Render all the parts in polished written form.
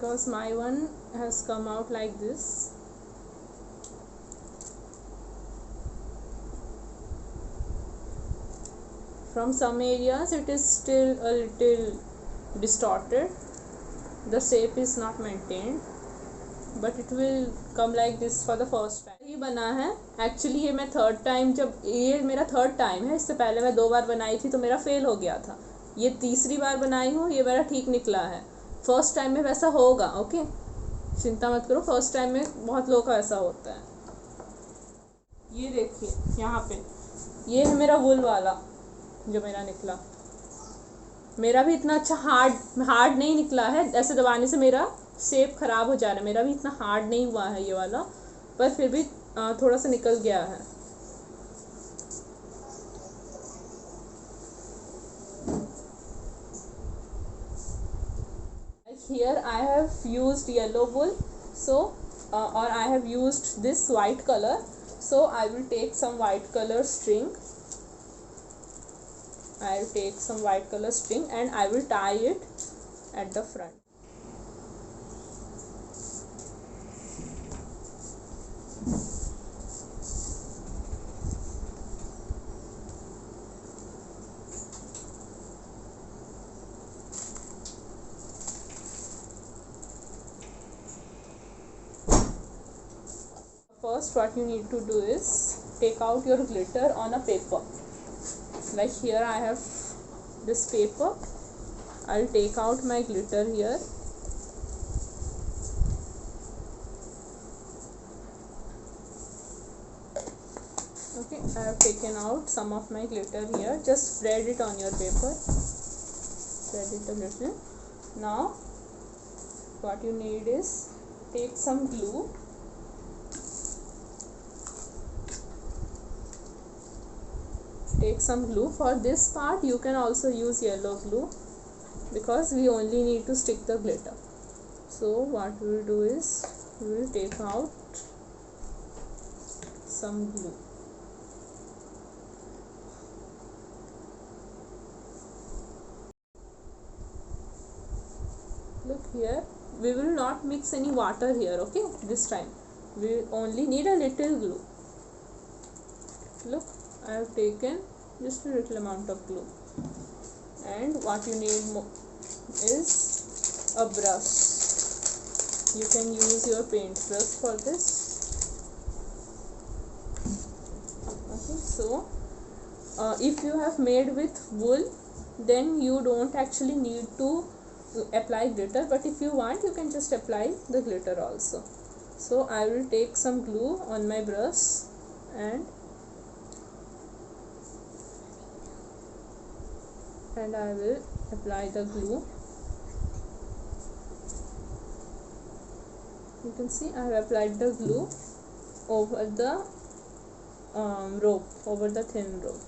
because my one has come out like this. From some areas it is still a little distorted, the shape is not maintained, but it will come like this for the first time. ये बना है actually, ये मैं third time, जब ये मेरा third time है, इससे पहले मैं 2 बार बनाई थी तो मेरा फेल हो गया था, ये तीसरी बार बनाई हूँ, ये मेरा ठीक निकला है। फर्स्ट टाइम में वैसा होगा, ओके, चिंता मत करो, फर्स्ट टाइम में बहुत लोगों का ऐसा होता है। ये देखिए यहाँ पे, ये है मेरा वुल वाला जो मेरा निकला, मेरा भी इतना अच्छा हार्ड नहीं निकला है, ऐसे दबाने से मेरा शेप ख़राब हो जा रहा है, मेरा भी इतना हार्ड नहीं हुआ है ये वाला, पर फिर भी थोड़ा सा निकल गया है। Here I have used yellow wool, so or I have used this white color, so I will take some white color string. I will take some white color string and I will tie it at the front. First what you need to do is take out your glitter on a paper. Like here I have this paper, I'll take out my glitter here. Okay, I have taken out some of my glitter here, just spread it on your paper, spread it a little. Now what you need is take some glue, take some glue. For this part you can also use yellow glue because we only need to stick the glitter. So what we will do is we will take out some glue. Look here, we will not mix any water here, okay, this time we only need a little glue. Look, I have taken just a little amount of glue, and what you need is a brush. You can use your paint brush for this. Okay, so if you have made with wool, then you don't actually need to apply glitter, but if you want you can just apply the glitter also. So I will take some glue on my brush and I will apply the glue. You can see I have applied the glue over the rope, over the thin rope.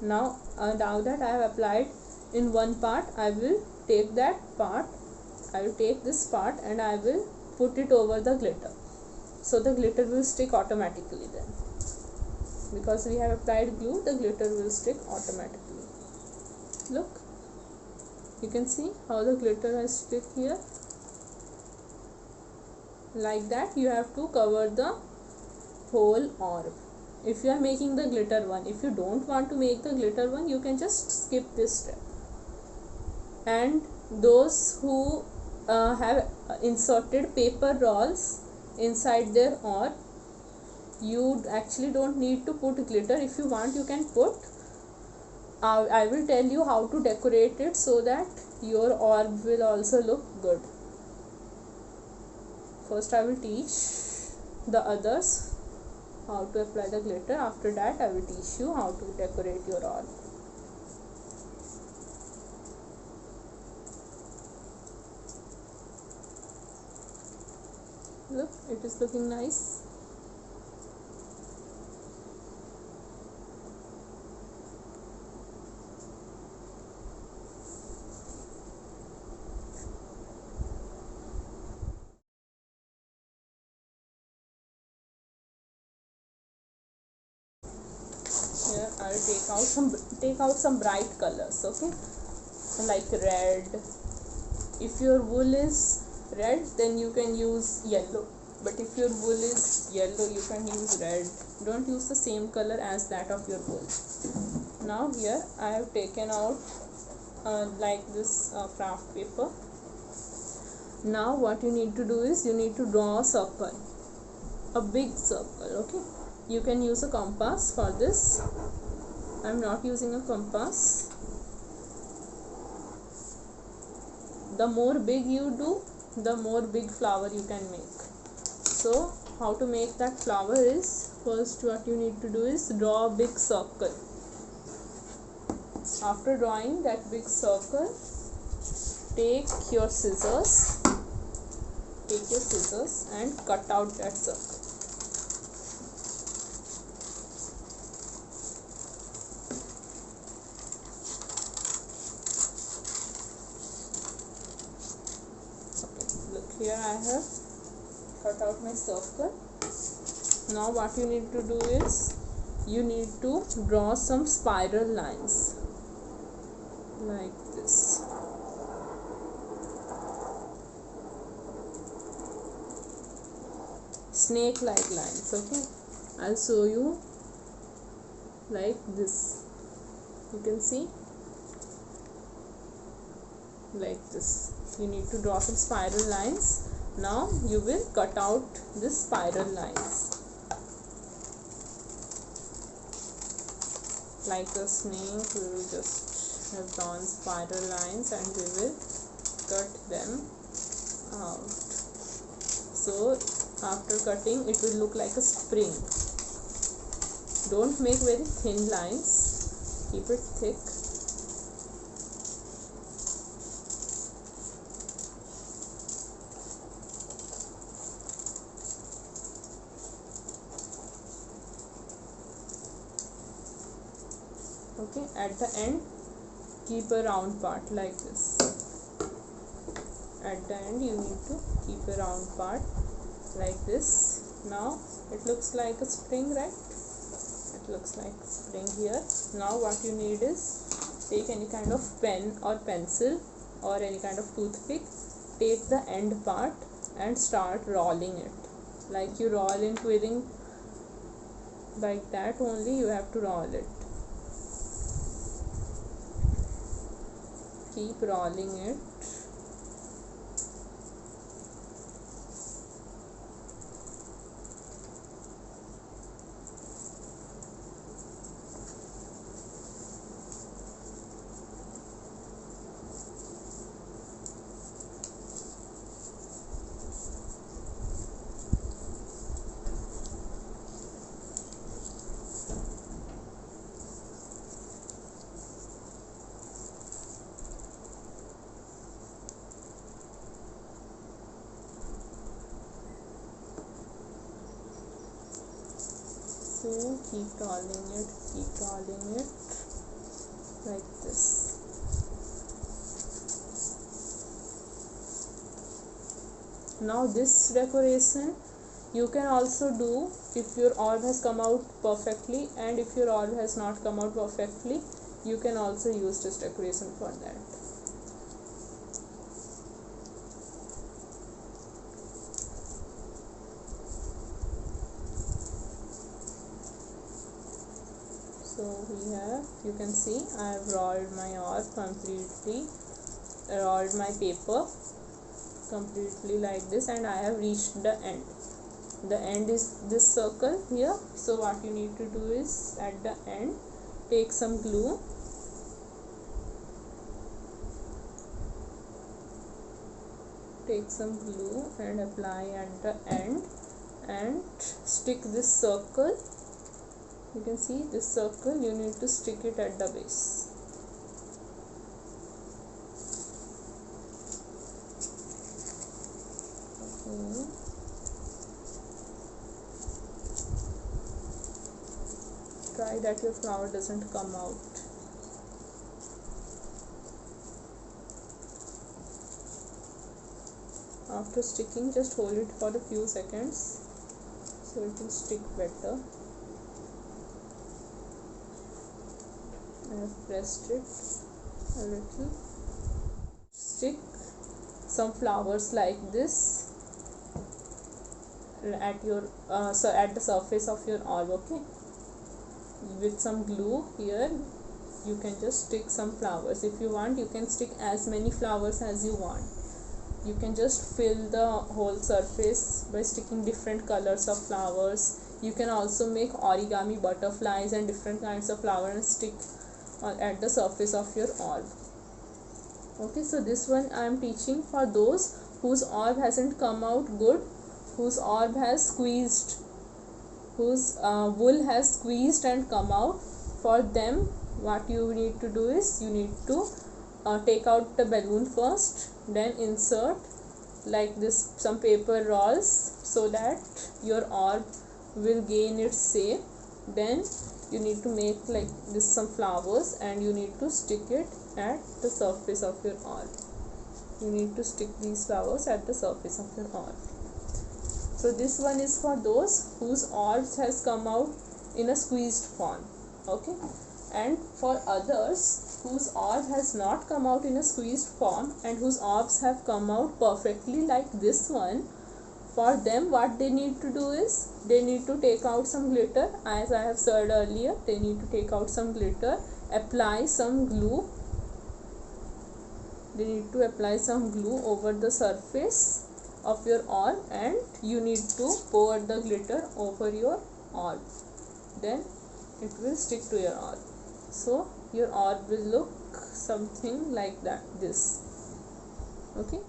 Now that I have applied in one part, I will take that part, I will take this part and I will put it over the glitter, so the glitter will stick automatically then. Because we have applied glue, the glitter will stick automatically. Look, you can see how the glitter has stick here. Like that you have to cover the whole orb if you are making the glitter one. If you don't want to make the glitter one, you can just skip this step. And those who have inserted paper rolls inside their orb, you actually don't need to put glitter. If you want, you can put. I will tell you how to decorate it so that your orb will also look good. First I will teach the others how to apply the glitter. After that I will teach you how to decorate your orb. Look, it is looking nice. Here I will take out some bright colors, okay, like red, If your wool is red, then you can use yellow, but if your wool is yellow, you can use red. Don't use the same color as that of your wool. Now here I have taken out like this craft paper. Now what you need to do is you need to draw a circle, a big circle. Okay, you can use a compass for this. I am not using a compass. The more big you do, the more big flower you can make. So how to make that flower is, first what you need to do is draw a big circle. After drawing that big circle, take your scissors and cut out that circle. Look, here I have cut out my circle. Now what you need to do is you need to draw some spiral lines like this. Snake like lines. Okay, I'll show you like this. You can see like this. You need to draw some spiral lines. Now you will cut out this spiral lines like a snake. We will just have drawn spiral lines and we will cut them out. So after cutting, it will look like a spring. Don't make very thin lines, keep it thick. Okay, at the end keep a round part like this. At the end you need to keep a round part like this. Now it looks like a spring, right? It looks like spring here. Now what you need is take any kind of pen or pencil or any kind of toothpick, take the end part and start rolling it like you roll in quilling. Like that only you have to roll it. Keep rolling it. So keep rolling it like this. Now this decoration you can also do if your orb has come out perfectly, and if your orb has not come out perfectly, you can also use this decoration for that. So we have, you can see I have rolled my orb completely, rolled my paper completely like this, and I have reached the end. The end is this circle here. So what you need to do is at the end take some glue, and apply at the end and stick this circle. You can see this circle, you need to stick it at the base. Okay. Try that your flower doesn't come out. After sticking, just hold it for a few seconds so it will stick better. I have pressed it a little. Stick some flowers like this at your so at the surface of your orb. Okay, with some glue here you can just stick some flowers. If you want, you can stick as many flowers as you want. You can just fill the whole surface by sticking different colors of flowers. You can also make origami butterflies and different kinds of flowers and stick at the surface of your orb. Okay, so this one I am teaching for those whose orb hasn't come out good, whose orb has squeezed, whose wool has squeezed and come out. For them, what you need to do is you need to take out the balloon first, then insert like this some paper rolls so that your orb will gain its shape. Then you need to make like this some flowers and you need to stick it at the surface of your orb. You need to stick these flowers at the surface of your orb. So this one is for those whose orbs has come out in a squeezed form. Okay, and for others whose orb has not come out in a squeezed form and whose orbs have come out perfectly like this one, for them what they need to do is they need to take out some glitter. As I have said earlier, they need to take out some glitter, apply some glue. They need to apply some glue over the surface of your orb and you need to pour the glitter over your orb. Then it will stick to your orb. So your orb will look something like that, this. Okay.